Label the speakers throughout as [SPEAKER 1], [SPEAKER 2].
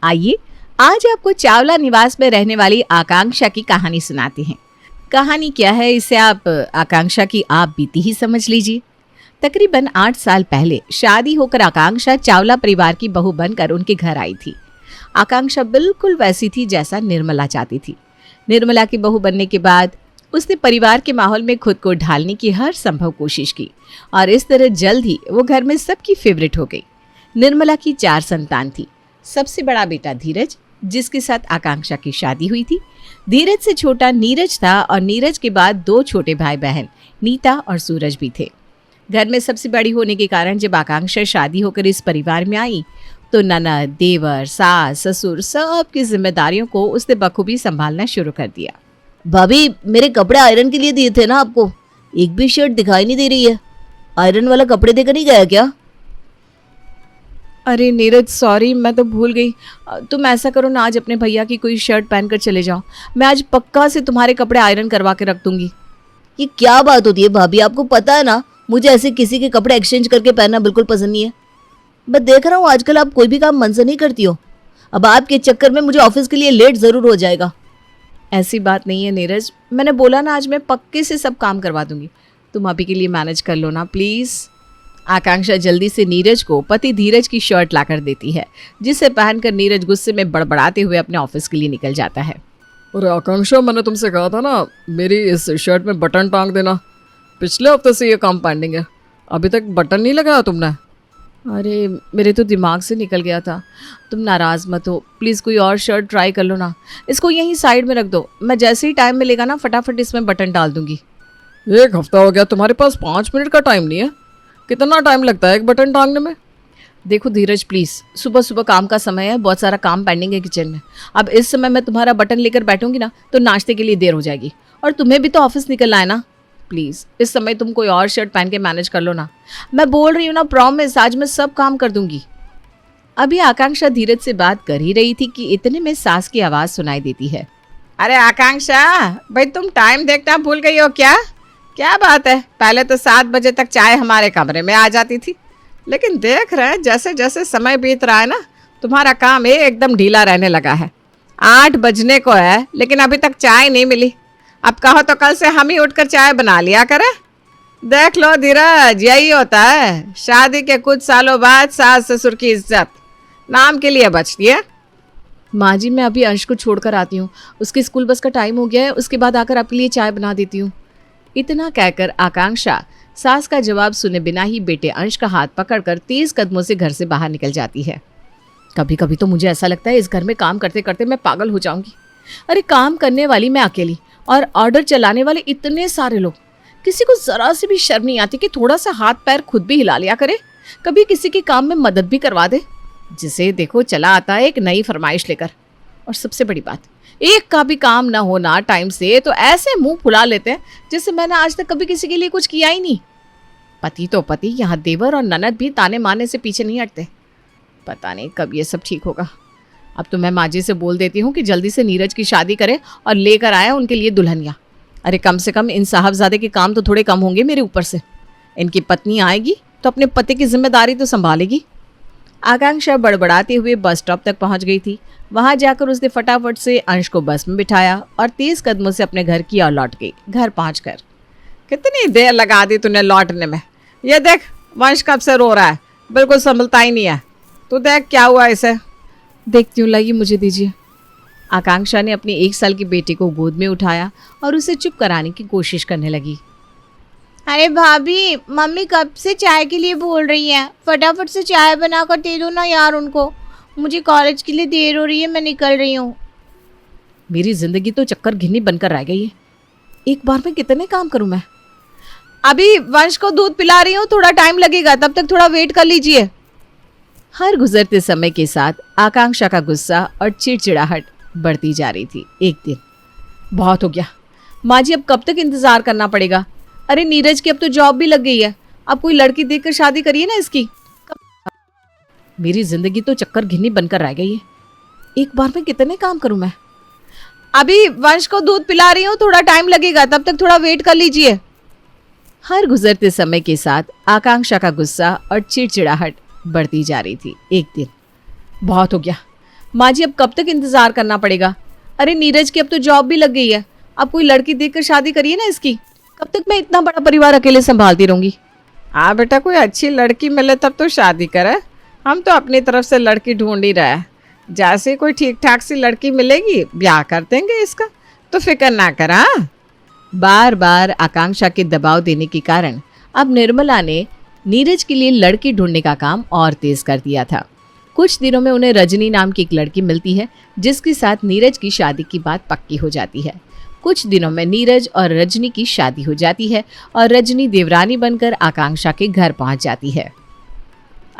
[SPEAKER 1] आइए आज आपको चावला निवास में रहने वाली आकांक्षा की कहानी सुनाते हैं। कहानी क्या है इसे आप आकांक्षा की आप बीती ही समझ लीजिए। तकरीबन 8 साल पहले शादी होकर आकांक्षा चावला परिवार की बहू बनकर उनके घर आई थी। आकांक्षा बिल्कुल वैसी थी जैसा निर्मला चाहती थी। निर्मला की बहू बनने के बाद उसने परिवार के माहौल में खुद को ढालने की हर संभव कोशिश की और इस तरह जल्द ही वो घर में सबकी फेवरेट हो गई। निर्मला की 4 संतान थी। सबसे बड़ा बेटा धीरज, जिसके साथ आकांक्षा की शादी हुई थी। धीरज से छोटा नीरज था और नीरज के बाद 2 छोटे भाई बहन नीता और सूरज भी थे। घर में सबसे बड़ी होने के कारण जब आकांक्षा शादी होकर इस परिवार में आई तो ननद, देवर, सास, ससुर सब की जिम्मेदारियों को उसने बखूबी संभालना शुरू कर दिया।
[SPEAKER 2] भाभी, मेरे कपड़े आयरन के लिए दिए थे ना आपको, एक भी शर्ट दिखाई नहीं दे रही है। आयरन वाला कपड़े देकर नहीं गया क्या?
[SPEAKER 1] अरे नीरज सॉरी, मैं तो भूल गई। तुम ऐसा करो ना, आज अपने भैया की कोई शर्ट पहनकर चले जाओ। मैं आज पक्का से तुम्हारे कपड़े आयरन करवा के रख दूंगी।
[SPEAKER 2] ये क्या बात होती है भाभी, आपको पता है ना मुझे ऐसे किसी के कपड़े एक्सचेंज करके पहनना बिल्कुल पसंद नहीं है। मैं देख रहा हूँ आजकल आप कोई भी काम मन से नहीं करती हो। अब आपके चक्कर में मुझे ऑफिस के लिए लेट ज़रूर हो जाएगा।
[SPEAKER 1] ऐसी बात नहीं है नीरज, मैंने बोला ना आज मैं पक्के से सब काम करवा दूंगी। तुम अभी के लिए मैनेज कर लो ना प्लीज़। आकांक्षा जल्दी से नीरज को पति धीरज की शर्ट लाकर देती है, जिसे पहनकर नीरज गुस्से में बड़बड़ाते हुए अपने ऑफिस के लिए निकल जाता है।
[SPEAKER 3] अरे आकांक्षा, मैंने तुमसे कहा था ना मेरी इस शर्ट में बटन टांग देना। पिछले हफ्ते से ये काम पेंडिंग है, अभी तक बटन नहीं लगाया तुमने।
[SPEAKER 1] अरे मेरे तो दिमाग से निकल गया था। तुम नाराज़ मत हो, प्लीज़ कोई और शर्ट ट्राई कर लो ना। इसको यहीं साइड में रख दो, मैं जैसे ही टाइम मिलेगा ना फटाफट इसमें बटन डाल दूंगी।
[SPEAKER 3] 1 हफ्ता हो गया, तुम्हारे पास 5 मिनट का टाइम नहीं है? कितना टाइम लगता है एक बटन टांगने में?
[SPEAKER 1] देखो धीरज प्लीज़, सुबह सुबह काम का समय है, बहुत सारा काम पेंडिंग है किचन में। अब इस समय मैं तुम्हारा बटन लेकर बैठूंगी ना तो नाश्ते के लिए देर हो जाएगी और तुम्हें भी तो ऑफिस निकलना है ना। प्लीज़ इस समय तुम कोई और शर्ट पहन के मैनेज कर लो ना। मैं बोल रही हूँ ना, प्रॉमिस आज मैं सब काम कर दूंगी। अभी आकांक्षा धीरज से बात कर ही रही थी कि इतने में सास की आवाज़ सुनाई देती है। अरे आकांक्षा भाई, तुम टाइम देखना भूल गई हो क्या? क्या बात है, पहले तो 7 बजे तक चाय हमारे कमरे में आ जाती थी, लेकिन देख रहे हैं जैसे जैसे समय बीत रहा है ना तुम्हारा काम एकदम ढीला रहने लगा है। 8 बजने को है लेकिन अभी तक चाय नहीं मिली। अब कहो तो कल से हम ही उठकर चाय बना लिया करें। देख लो धीरज, यही होता है, शादी के कुछ सालों बाद सास ससुर की इज्जत नाम के लिए बचती है। माँ जी, मैं अभी अंश को छोड़कर आती हूँ, उसके स्कूल बस का टाइम हो गया है, उसके बाद आकर आपके लिए चाय बना देती हूँ। इतना कहकर आकांक्षा सास का जवाब सुने बिना ही बेटे अंश का हाथ पकड़कर तेज कदमों से घर से बाहर निकल जाती है। कभी कभी तो मुझे ऐसा लगता है इस घर में काम करते करते मैं पागल हो जाऊंगी। अरे काम करने वाली मैं अकेली और ऑर्डर चलाने वाले इतने सारे लोग, किसी को जरा सी भी शर्म नहीं आती कि थोड़ा सा हाथ पैर खुद भी हिला लिया करे, कभी किसी के काम में मदद भी करवा दे। जिसे देखो चला आता है एक नई फरमाइश लेकर। और सबसे बड़ी बात, एक का भी काम ना होना टाइम से तो ऐसे मुंह फुला लेते हैं जैसे मैंने आज तक कभी किसी के लिए कुछ किया ही नहीं। पति तो पति, यहाँ देवर और ननद भी ताने मारने से पीछे नहीं हटते। पता नहीं कब ये सब ठीक होगा। अब तो मैं माँ जी से बोल देती हूँ कि जल्दी से नीरज की शादी करे और लेकर आए उनके लिए दुल्हनिया। अरे कम से कम इन साहबजादे के काम तो थोड़े कम होंगे मेरे ऊपर से। इनकी पत्नी आएगी तो अपने पति की जिम्मेदारी तो संभालेगी। आकांक्षा बड़बड़ाते हुए बस स्टॉप तक पहुंच गई थी। वहां जाकर उसने फटाफट से अंश को बस में बिठाया और तेज कदमों से अपने घर की ओर लौट गई। घर पहुंचकर कितनी देर लगा दी तूने लौटने में। ये देख वंश कब से रो रहा है, बिल्कुल संभलता ही नहीं है। तू देख क्या हुआ इसे। देखती हूँ, लाइए मुझे दीजिए। आकांक्षा ने अपनी 1 साल की बेटी को गोद में उठाया और उसे चुप कराने की कोशिश करने लगी।
[SPEAKER 4] अरे भाभी, मम्मी कब से चाय के लिए बोल रही है, फटाफट से चाय बना कर दे दो ना यार उनको। मुझे कॉलेज के लिए देर हो रही है, मैं निकल रही हूँ।
[SPEAKER 1] मेरी जिंदगी तो चक्कर घिन्नी बनकर रह गई है। एक बार में कितने काम करूं मैं। अभी वंश को दूध पिला रही हूँ, थोड़ा टाइम लगेगा, तब तक थोड़ा वेट कर लीजिए। हर गुजरते समय के साथ आकांक्षा का गुस्सा और चिड़चिड़ाहट बढ़ती जा रही थी। एक दिन, बहुत हो गया माँ जी, अब कब तक इंतजार करना पड़ेगा। अरे नीरज की अब तो जॉब भी लग गई है, अब कोई लड़की देखकर शादी करिए ना इसकी। मेरी जिंदगी तो चक्कर घिन्नी बनकर रह गई है। एक बार में कितने काम करूं मैं। अभी वंश को दूध पिला रही हूँ, थोड़ा टाइम लगेगा, तब तक थोड़ा वेट कर लीजिए। हर गुजरते समय के साथ आकांक्षा का गुस्सा और चिड़चिड़ाहट बढ़ती जा रही थी। एक दिन, बहुत हो गया माँ जी अब कब तक इंतजार करना पड़ेगा? अरे नीरज की अब तो जॉब भी लग गई है, अब कोई लड़की देखकर शादी करिए ना इसकी। कब तक मैं इतना बड़ा परिवार अकेले संभालती रहूंगी?
[SPEAKER 3] हाँ बेटा, कोई अच्छी लड़की मिले तब तो शादी करे। हम तो अपनी तरफ से लड़की ढूंढ ही रहे हैं। जैसे कोई ठीक ठाक सी लड़की मिलेगी ब्याह कर देंगे इसका, तो फिक्र ना कर। हाँ,
[SPEAKER 1] बार बार आकांक्षा के दबाव देने के कारण अब निर्मला ने नीरज के लिए लड़की ढूंढने का काम और तेज कर दिया था। कुछ दिनों में उन्हें रजनी नाम की एक लड़की मिलती है, जिसके साथ नीरज की शादी की बात पक्की हो जाती है। कुछ दिनों में नीरज और रजनी की शादी हो जाती है और रजनी देवरानी बनकर आकांक्षा के घर पहुंच जाती है।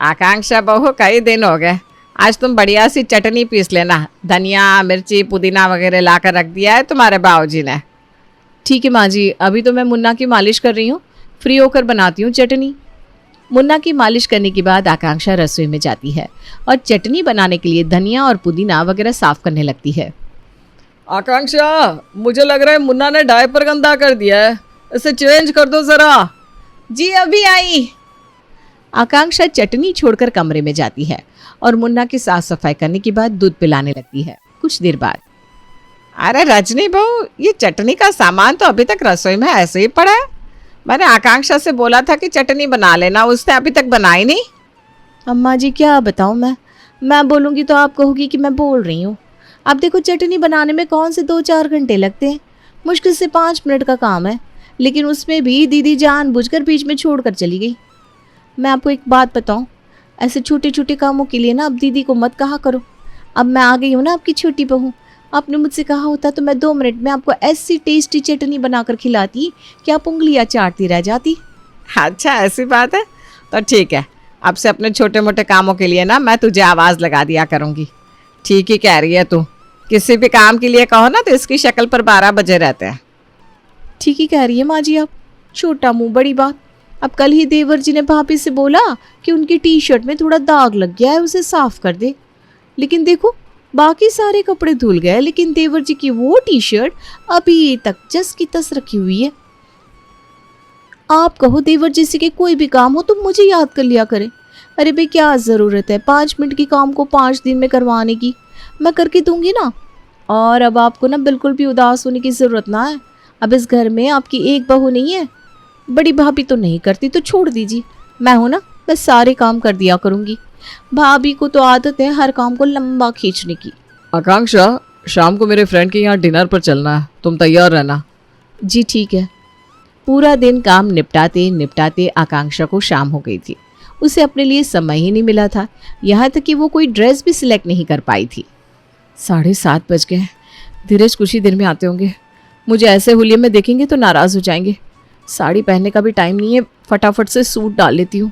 [SPEAKER 3] आकांक्षा बहू, कई दिन हो गए, आज तुम बढ़िया सी चटनी पीस लेना। धनिया, मिर्ची, पुदीना वगैरह ला कर रख दिया है तुम्हारे बाबूजी ने।
[SPEAKER 1] ठीक है माँ जी, अभी तो मैं मुन्ना की मालिश कर रही हूँ, फ्री होकर बनाती हूँ चटनी। मुन्ना की मालिश करने के बाद आकांक्षा रसोई में जाती है और चटनी बनाने के लिए धनिया और पुदीना वगैरह साफ करने लगती है।
[SPEAKER 3] आकांक्षा, मुझे लग रहा है मुन्ना ने डायपर गंदा कर दिया है, इसे चेंज कर दो ज़रा।
[SPEAKER 1] जी अभी आई। आकांक्षा चटनी छोड़कर कमरे में जाती है और मुन्ना की साफ सफाई करने के बाद दूध पिलाने लगती है। कुछ देर बाद,
[SPEAKER 3] अरे रजनी बहू, ये चटनी का सामान तो अभी तक रसोई में ऐसे ही पड़ा है। मैंने आकांक्षा से बोला था कि चटनी बना लेना, उसने अभी तक बनाई नहीं।
[SPEAKER 1] अम्मा जी क्या बताऊँ मैं बोलूँगी तो आप कहोगी कि मैं बोल रही हूँ। अब देखो चटनी बनाने में कौन से 2-4 घंटे लगते हैं, मुश्किल से 5 मिनट का काम है, लेकिन उसमें भी दीदी जानबूझकर बीच में छोड़कर चली गई। मैं आपको एक बात बताऊँ, ऐसे छोटे छोटे कामों के लिए ना अब दीदी को मत कहा करो। अब मैं आ गई हूँ ना आपकी छोटी बहू, आपने मुझसे कहा होता तो मैं 2 मिनट में आपको ऐसी टेस्टी चटनी बनाकर खिलाती कि आप उंगलियां चाटती रह जाती।
[SPEAKER 3] अच्छा, ऐसी बात है तो ठीक है, अब से अपने छोटे मोटे कामों के लिए ना मैं तुझे आवाज़ लगा दिया करूँगी। ठीक ही कह रही है तू, किसी भी काम के लिए कहो ना तो इसकी शक्ल पर 12 बजे रहते हैं।
[SPEAKER 1] ठीक ही कह रही है माँ जी आप, छोटा मुंह बड़ी बात। अब कल ही देवर जी ने भाभी से बोला कि उनकी टी शर्ट में थोड़ा दाग लग गया है, उसे साफ कर दे। लेकिन देखो बाकी सारे कपड़े धुल गए, लेकिन देवर जी की वो टी शर्ट अभी तक जस की तस रखी हुई है। आप कहो देवर जी से कि कोई भी काम हो तो मुझे याद कर लिया करें। अरे भाई क्या ज़रूरत है 5 मिनट की काम को 5 दिन में करवाने की, मैं करके दूंगी ना। और अब आपको ना बिल्कुल भी उदास होने की ज़रूरत ना है। अब इस घर में आपकी एक बहू नहीं है, बड़ी भाभी तो नहीं करती तो छोड़ दीजिए, मैं हूँ ना, मैं सारे काम कर दिया करूँगी। भाभी को तो आदत है हर काम को लंबा खींचने की।
[SPEAKER 3] आकांक्षा, शाम को मेरे फ्रेंड के यहाँ डिनर पर चलना है, तुम तैयार रहना।
[SPEAKER 1] जी ठीक है। पूरा दिन काम निपटाते निपटाते आकांक्षा को शाम हो गई थी। उसे अपने लिए समय ही नहीं मिला था, यहाँ तक कि वो कोई ड्रेस भी सिलेक्ट नहीं कर पाई थी। 7:30 बज गए। धीरज कुछ ही देर में आते होंगे, मुझे ऐसे हुलिये में देखेंगे तो नाराज़ हो जाएंगे। साड़ी पहनने का भी टाइम नहीं है, फटाफट से सूट डाल लेती हूँ।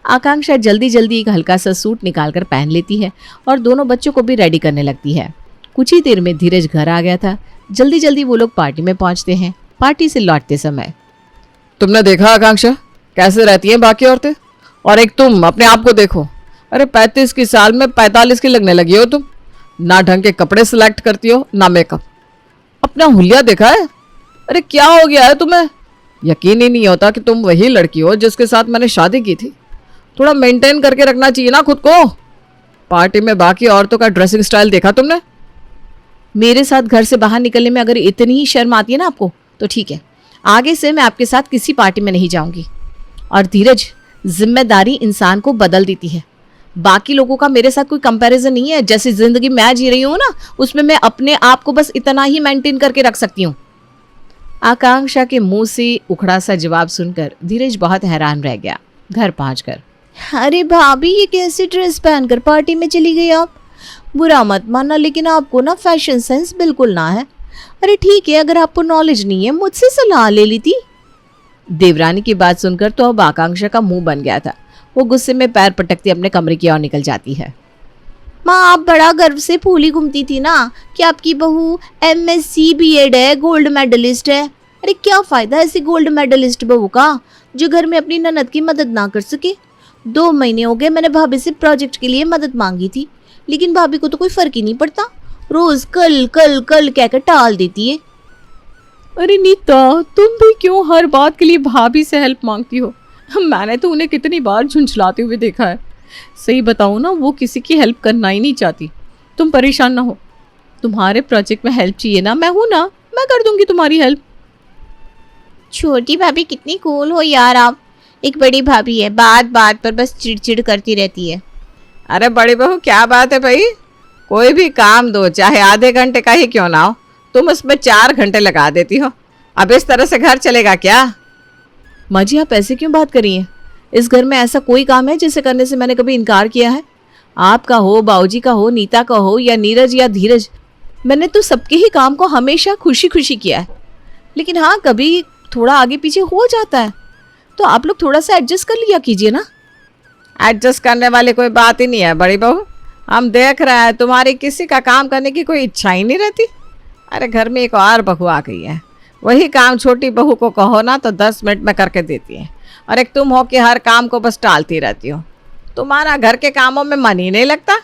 [SPEAKER 1] आकांक्षा जल्दी जल्दी एक हल्का सा सूट निकाल कर पहन लेती है और दोनों बच्चों को भी रेडी करने लगती है। कुछ ही देर में धीरज घर आ गया था। जल्दी जल्दी वो लोग पार्टी में पहुंचते हैं। पार्टी से लौटते समय,
[SPEAKER 3] तुमने देखा आकांक्षा कैसे रहती हैं बाकी औरतें, और एक तुम अपने आप को देखो। अरे 35 की साल में 45 की लगने लगी हो तुम। ना ढंग के कपड़े सिलेक्ट करती हो ना मेकअप। अपना हुलिया देखा है? अरे क्या हो गया है तुम्हें? यकीन ही नहीं होता कि तुम वही लड़की हो जिसके साथ मैंने शादी की थी। थोड़ा मेंटेन करके रखना चाहिए ना खुद को। पार्टी में बाकी औरतों का ड्रेसिंग स्टाइल देखा तुमने?
[SPEAKER 1] मेरे साथ घर से बाहर निकलने में अगर इतनी ही शर्म आती है ना आपको तो ठीक है, आगे से मैं आपके साथ किसी पार्टी में नहीं जाऊंगी। और धीरज, जिम्मेदारी इंसान को बदल देती है। बाकी लोगों का मेरे साथ कोई कंपैरिजन नहीं है। जैसी जिंदगी मैं जी रही हूँ ना, उसमें मैं अपने आप को बस इतना ही मेंटेन करके रख सकती हूँ। आकांक्षा के मुंह से उखड़ा सा जवाब सुनकर धीरज बहुत हैरान रह गया। घर पहुंचकर,
[SPEAKER 2] अरे भाभी ये कैसी ड्रेस पहनकर पार्टी में चली गई आप? बुरा मत मानना, लेकिन आपको ना फैशन सेंस बिल्कुल ना है। अरे ठीक है, अगर आपको नॉलेज नहीं है मुझसे सलाह ले ली थी।
[SPEAKER 1] देवरानी की बात सुनकर तो अब आकांक्षा का मुंह बन गया था। वो गुस्से में पैर पटकती अपने कमरे की ओर निकल जाती है।
[SPEAKER 2] माँ आप बड़ा गर्व से फूली घूमती थी ना कि आपकी बहू MSc B.Ed है, गोल्ड मेडलिस्ट है। अरे क्या फ़ायदा ऐसी गोल्ड मेडलिस्ट बहू का जो घर में अपनी ननद की मदद ना कर सके। 2 महीने हो गए मैंने भाभी से प्रोजेक्ट के लिए मदद मांगी थी, लेकिन भाभी को तो कोई फ़र्क ही नहीं पड़ता। रोज़ कल कल कल कहकर टाल देती है।
[SPEAKER 1] अरे नीता, तुम भी क्यों हर बात के लिए भाभी से हेल्प मांगती हो? मैंने तो उन्हें कितनी बार झुंझलाते हुए देखा है। सही बताऊँ ना, वो किसी की हेल्प करना ही नहीं चाहती। तुम परेशान ना हो, तुम्हारे प्रोजेक्ट में हेल्प चाहिए ना, मैं हूं ना, मैं कर दूंगी तुम्हारी हेल्प।
[SPEAKER 4] छोटी भाभी कितनी कूल हो यार आप। एक बड़ी भाभी है, बात बात पर बस चिड़चिड़ करती रहती है।
[SPEAKER 3] अरे बड़ी बहू क्या बात है भाई, कोई भी काम दो चाहे आधे घंटे का ही क्यों ना हो, तुम उसमें 4 घंटे लगा देती हो। अब इस तरह से घर चलेगा क्या?
[SPEAKER 1] माँ जी आप ऐसे क्यों बात करी हैं? इस घर में ऐसा कोई काम है जिसे करने से मैंने कभी इनकार किया है? आपका हो, बाऊजी का हो, नीता का हो, या नीरज या धीरज, मैंने तो सबके ही काम को हमेशा खुशी खुशी किया है। लेकिन हाँ, कभी थोड़ा आगे पीछे हो जाता है, तो आप लोग थोड़ा सा एडजस्ट कर लिया कीजिए ना।
[SPEAKER 3] एडजस्ट करने वाली कोई बात ही नहीं है बड़ी बहू, हम देख रहे हैं तुम्हारी किसी का काम करने की कोई इच्छा ही नहीं रहती। अरे घर में एक और बहू आ गई है, वही काम छोटी बहू को कहो ना तो 10 मिनट में करके देती है, और एक तुम हो कि हर काम को बस टालती रहती हो। तुम्हारा घर के कामों में मन ही नहीं लगता।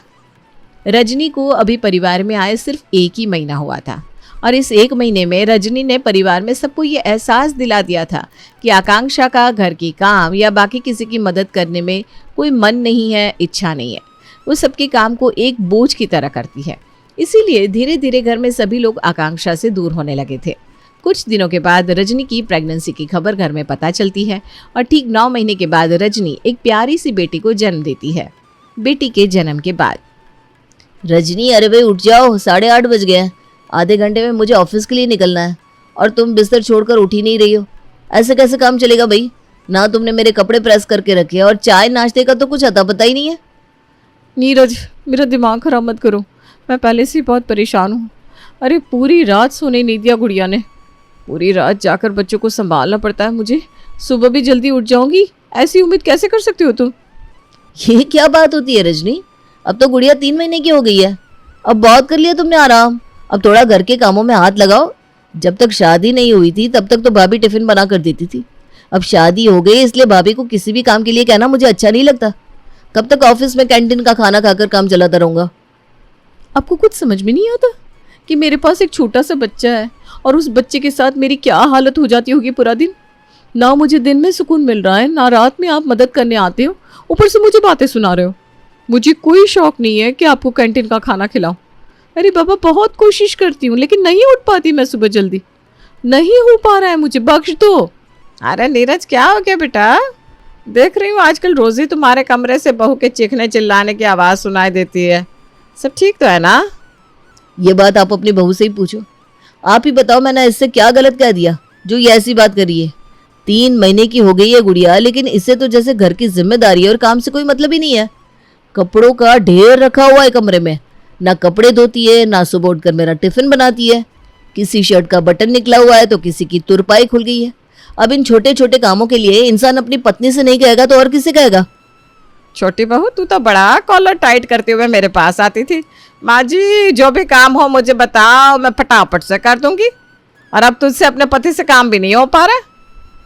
[SPEAKER 1] रजनी को अभी परिवार में आए सिर्फ 1 ही महीना हुआ था, और इस 1 महीने में रजनी ने परिवार में सबको ये एहसास दिला दिया था कि आकांक्षा का घर की काम या बाकी किसी की मदद करने में कोई मन नहीं है, इच्छा नहीं है। वो सबके काम को एक बोझ की तरह करती है। इसीलिए धीरे धीरे घर में सभी लोग आकांक्षा से दूर होने लगे थे। कुछ दिनों के बाद रजनी की प्रेगनेंसी की खबर घर में पता चलती है, और ठीक 9 महीने के बाद रजनी एक प्यारी सी बेटी को जन्म देती है। बेटी के जन्म के बाद
[SPEAKER 2] रजनी, अरे भाई उठ जाओ, 8:30 बज गए हैं। आधे घंटे में मुझे ऑफिस के लिए निकलना है और तुम बिस्तर छोड़कर उठ ही नहीं रही हो। ऐसे कैसे काम चलेगा भाई? ना तुमने मेरे कपड़े प्रेस करके रखे हैं और चाय नाश्ते का तो कुछ अता पता ही नहीं है।
[SPEAKER 1] नीरज, मेरा दिमाग खराब मत करो, मैं पहले से ही बहुत परेशान हूँ। अरे पूरी रात सोने नहीं दिया गुड़िया ने, पूरी रात जाकर बच्चों को संभालना पड़ता है मुझे। सुबह भी जल्दी उठ जाऊंगी, ऐसी उम्मीद कैसे कर सकती हो तुम?
[SPEAKER 2] ये क्या बात होती है रजनी? अब तो गुड़िया 3 महीने की हो गई है, अब बहुत कर लिया तुमने आराम। अब थोड़ा घर के कामों में हाथ लगाओ। जब तक शादी नहीं हुई थी तब तक तो भाभी टिफिन बना कर देती थी। अब शादी हो गई इसलिए भाभी को किसी भी काम के लिए कहना मुझे अच्छा नहीं लगता। कब तक ऑफिस में कैंटीन का खाना खाकर काम चलाता रहूंगा?
[SPEAKER 1] आपको कुछ समझ में नहीं आता कि मेरे पास एक छोटा सा बच्चा है, और उस बच्चे के साथ मेरी क्या हालत हो जाती होगी पूरा दिन। ना मुझे दिन में सुकून मिल रहा है, ना रात में आप मदद करने आते हो, ऊपर से मुझे बातें सुना रहे हो। मुझे कोई शौक नहीं है कि आपको कैंटीन का खाना खिलाऊं। अरे बाबा, बहुत कोशिश करती हूँ लेकिन नहीं उठ पाती मैं सुबह जल्दी, नहीं हो पा रहा है, मुझे बख्श दो।
[SPEAKER 3] अरे नीरज क्या हो गया बेटा? देख रही हूँ आजकल रोज ही तुम्हारे कमरे से बहू के चीखने चिल्लाने की आवाज़ सुनाई देती है। सब ठीक तो है ना?
[SPEAKER 2] ये बात आप अपनी बहू से ही पूछो। आप ही बताओ मैंने इससे क्या गलत कह दिया जो ये ऐसी बात करी है? 3 महीने की हो गई है गुड़िया, लेकिन इससे तो जैसे घर की जिम्मेदारी है और काम से कोई मतलब ही नहीं है। कपड़ों का ढेर रखा हुआ है कमरे में, ना कपड़े धोती है, ना सुबह उठकर मेरा टिफिन बनाती है। किसी शर्ट का बटन निकला हुआ है तो किसी की तुरपाई खुल गई है। अब इन छोटे छोटे कामों के लिए इंसान अपनी पत्नी से नहीं कहेगा तो और किससे कहेगा?
[SPEAKER 3] छोटी बहू तू तो बड़ा कॉलर टाइट करते हुए मेरे पास आती थी। माँ जी जो भी काम हो मुझे बताओ, मैं फटाफट से कर दूंगी। और अब तुझसे अपने पति से काम भी नहीं हो पा रहा,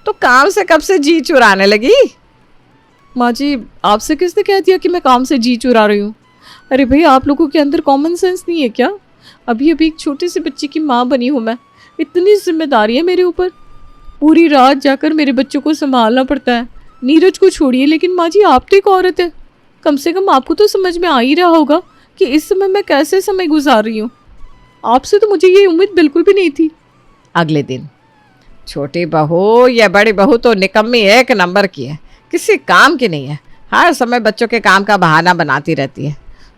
[SPEAKER 3] तो काम से कब से जी चुराने लगी?
[SPEAKER 1] माँ जी, आपसे किसने कह दिया कि मैं काम से जी चुरा रही हूँ? अरे भाई, आप लोगों के अंदर कॉमन सेंस नहीं है क्या? अभी अभी एक छोटे से बच्चे की माँ बनी हूँ मैं, इतनी जिम्मेदारी है मेरे ऊपर। पूरी रात जाकर मेरे बच्चों को संभालना पड़ता है। नीरज को छोड़िए, लेकिन माँ जी आप तो एक औरत है, कम से कम आपको तो समझ में आ ही रहा होगा कि इस समय मैं कैसे समय गुजार रही हूँ। आपसे तो मुझे ये उम्मीद बिल्कुल भी नहीं थी।
[SPEAKER 3] अगले दिन, छोटी बहू या बड़ी बहू तो निकम्मी 1 नंबर की है, किसी काम की नहीं है, हर समय बच्चों के काम का बहाना बनाती रहती है।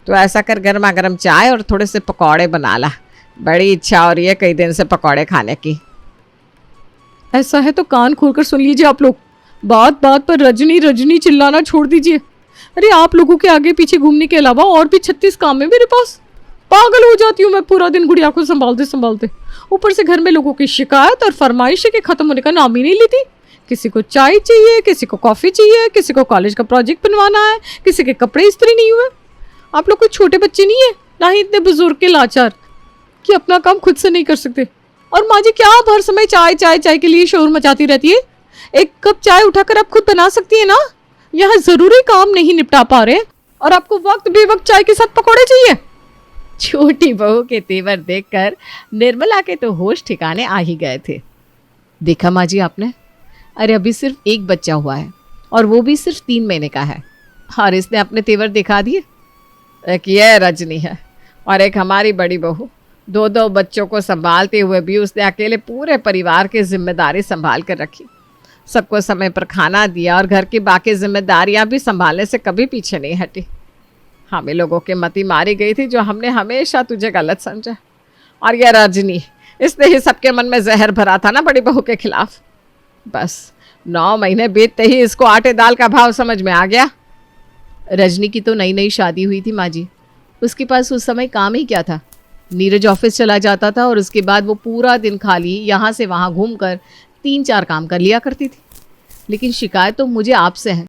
[SPEAKER 3] तो ऐसा कर गर्मा गर्म चाय और थोड़े से पकौड़े बना ला, बड़ी इच्छा हो रही है कई दिन से पकौड़े खाने की।
[SPEAKER 1] ऐसा है तो कान खोलकर सुन लीजिए आप लोग, बात बात पर रजनी रजनी चिल्लाना छोड़ दीजिए। अरे आप लोगों के आगे पीछे घूमने के अलावा और भी 36 काम है मेरे पास। पागल हो जाती हूँ मैं पूरा दिन गुड़िया को संभालते संभालते। ऊपर से घर में लोगों की शिकायत और फरमाइशें के खत्म होने का नाम ही नहीं लेती। किसी को चाय चाहिए, किसी को कॉफ़ी चाहिए, किसी को कॉलेज का प्रोजेक्ट बनवाना है, किसी के कपड़े इस्त्री नहीं हुए। आप लोग कोई छोटे बच्चे नहीं है, ना ही इतने बुजुर्ग के लाचार कि अपना काम खुद से नहीं कर सकते। और माँ जी क्या आप हर समय चाय चाय चाय के लिए शोर मचाती रहती है? एक कप चाय उठाकर आप खुद बना सकती है ना। यहाँ ज़रूरी काम नहीं निपटा पा रहे और आपको वक्त बेवक्त चाय के साथ पकौड़े चाहिए।
[SPEAKER 3] छोटी बहू के तेवर देखकर निर्मला के तो होश ठिकाने आ ही गए थे।
[SPEAKER 1] देखा माँ जी आपने, अरे अभी सिर्फ एक बच्चा हुआ है और वो भी सिर्फ 3 महीने का है, और इसने अपने तेवर दिखा दिए।
[SPEAKER 3] एक ये रजनी है और एक हमारी बड़ी बहू, दो दो बच्चों को संभालते हुए भी उसने अकेले पूरे परिवार की जिम्मेदारी संभाल कर रखी। सबको समय पर खाना दिया और घर की बाकी जिम्मेदारियां भी संभालने से कभी पीछे नहीं हटी। हमें लोगों के मती मारी गई थी जो हमने हमेशा तुझे गलत समझा। और यह रजनी, इसने ही सबके मन में जहर भरा था ना बड़ी बहू के खिलाफ। बस 9 महीने बीतते ही इसको आटे दाल का भाव समझ में आ गया।
[SPEAKER 1] रजनी की तो नई नई शादी हुई थी माँ जी, उसके पास उस समय काम ही क्या था। नीरज ऑफिस चला जाता था और उसके बाद वो पूरा दिन खाली यहाँ से वहाँ घूमकर 3-4 काम कर लिया करती थी। लेकिन शिकायत तो मुझे आपसे है।